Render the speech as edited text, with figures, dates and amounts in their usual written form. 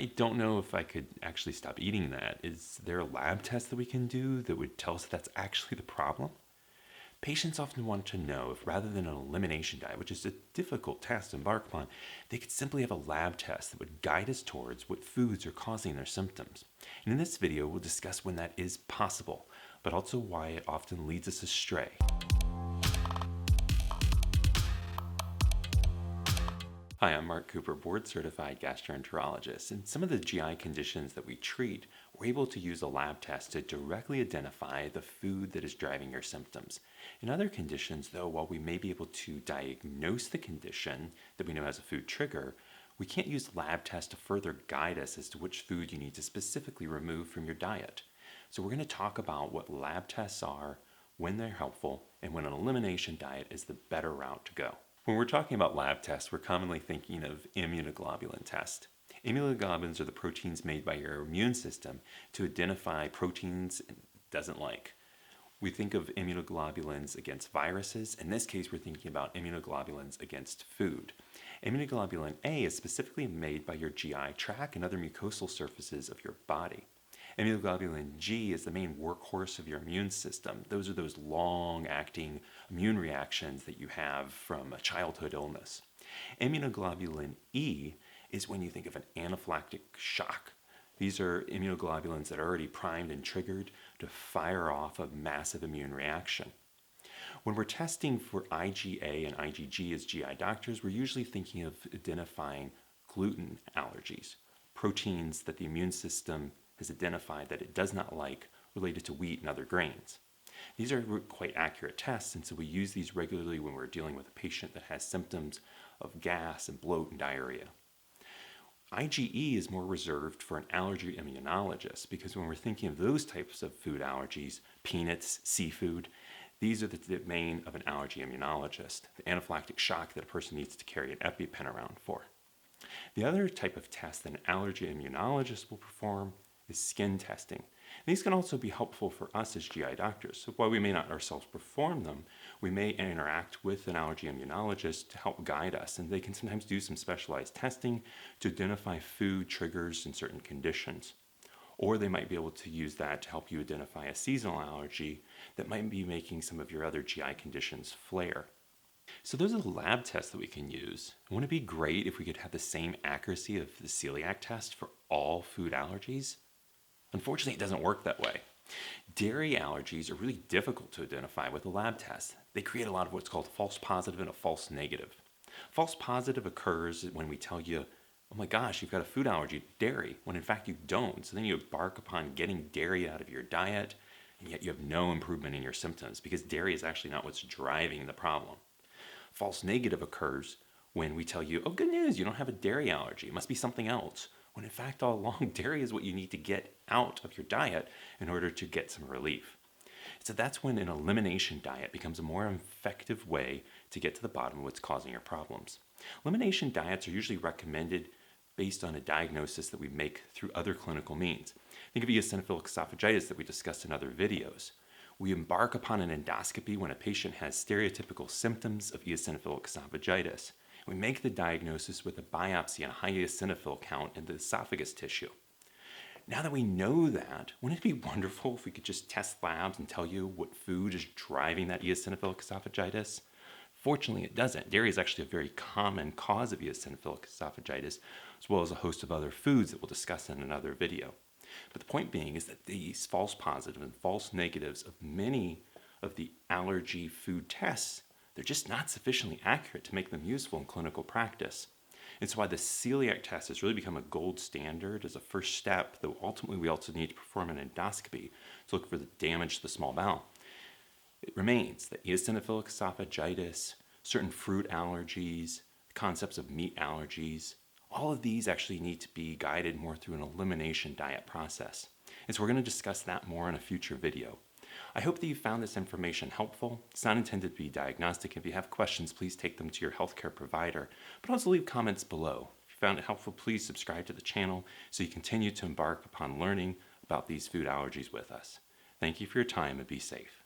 I don't know if I could actually stop eating that. Is there a lab test that we can do that would tell us that that's actually the problem? Patients often want to know if rather than an elimination diet, which is a difficult task to embark upon, they could simply have a lab test that would guide us towards what foods are causing their symptoms. And in this video, we'll discuss when that is possible, but also why it often leads us astray. Hi, I'm Mark Cooper, board-certified gastroenterologist, and some of the GI conditions that we treat, we're able to use a lab test to directly identify the food that is driving your symptoms. In other conditions, though, while we may be able to diagnose the condition that we know has a food trigger, we can't use lab tests to further guide us as to which food you need to specifically remove from your diet. So we're going to talk about what lab tests are, when they're helpful, and when an elimination diet is the better route to go. When we're talking about lab tests, we're commonly thinking of immunoglobulin tests. Immunoglobulins are the proteins made by your immune system to identify proteins it doesn't like. We think of immunoglobulins against viruses. In this case, we're thinking about immunoglobulins against food. Immunoglobulin A is specifically made by your GI tract and other mucosal surfaces of your body. Immunoglobulin G is the main workhorse of your immune system. Those are those long-acting immune reactions that you have from a childhood illness. Immunoglobulin E is when you think of an anaphylactic shock. These are immunoglobulins that are already primed and triggered to fire off a massive immune reaction. When we're testing for IgA and IgG as GI doctors, we're usually thinking of identifying gluten allergies, proteins that the immune system has identified that it does not like related to wheat and other grains. These are quite accurate tests, and so we use these regularly when we're dealing with a patient that has symptoms of gas and bloat and diarrhea. IgE is more reserved for an allergy immunologist because when we're thinking of those types of food allergies, peanuts, seafood, these are the domain of an allergy immunologist, the anaphylactic shock that a person needs to carry an EpiPen around for. The other type of test that an allergy immunologist will perform is skin testing. These can also be helpful for us as GI doctors. So while we may not ourselves perform them, we may interact with an allergy immunologist to help guide us, and they can sometimes do some specialized testing to identify food triggers in certain conditions. Or they might be able to use that to help you identify a seasonal allergy that might be making some of your other GI conditions flare. So those are the lab tests that we can use. Wouldn't it be great if we could have the same accuracy of the celiac test for all food allergies? Unfortunately, it doesn't work that way. Dairy allergies are really difficult to identify with a lab test. They create a lot of what's called false positive and a false negative. False positive occurs when we tell you, oh my gosh, you've got a food allergy to dairy, when in fact you don't. So then you embark upon getting dairy out of your diet, and yet you have no improvement in your symptoms because dairy is actually not what's driving the problem. False negative occurs when we tell you, oh, good news, you don't have a dairy allergy. It must be something else. When in fact, all along, dairy is what you need to get out of your diet in order to get some relief. So that's when an elimination diet becomes a more effective way to get to the bottom of what's causing your problems. Elimination diets are usually recommended based on a diagnosis that we make through other clinical means. Think of eosinophilic esophagitis that we discussed in other videos. We embark upon an endoscopy when a patient has stereotypical symptoms of eosinophilic esophagitis. We make the diagnosis with a biopsy and a high eosinophil count in the esophagus tissue. Now that we know that, wouldn't it be wonderful if we could just test labs and tell you what food is driving that eosinophilic esophagitis? Fortunately, it doesn't. Dairy is actually a very common cause of eosinophilic esophagitis, as well as a host of other foods that we'll discuss in another video. But the point being is that these false positives and false negatives of many of the allergy food tests, they're just not sufficiently accurate to make them useful in clinical practice. It's why the celiac test has really become a gold standard as a first step, though ultimately we also need to perform an endoscopy to look for the damage to the small bowel. It remains that eosinophilic esophagitis, certain fruit allergies, concepts of meat allergies, all of these actually need to be guided more through an elimination diet process. And so we're going to discuss that more in a future video. I hope that you found this information helpful. It's not intended to be diagnostic. If you have questions, please take them to your healthcare provider, but also leave comments below. If you found it helpful, please subscribe to the channel so you continue to embark upon learning about these food allergies with us. Thank you for your time and be safe.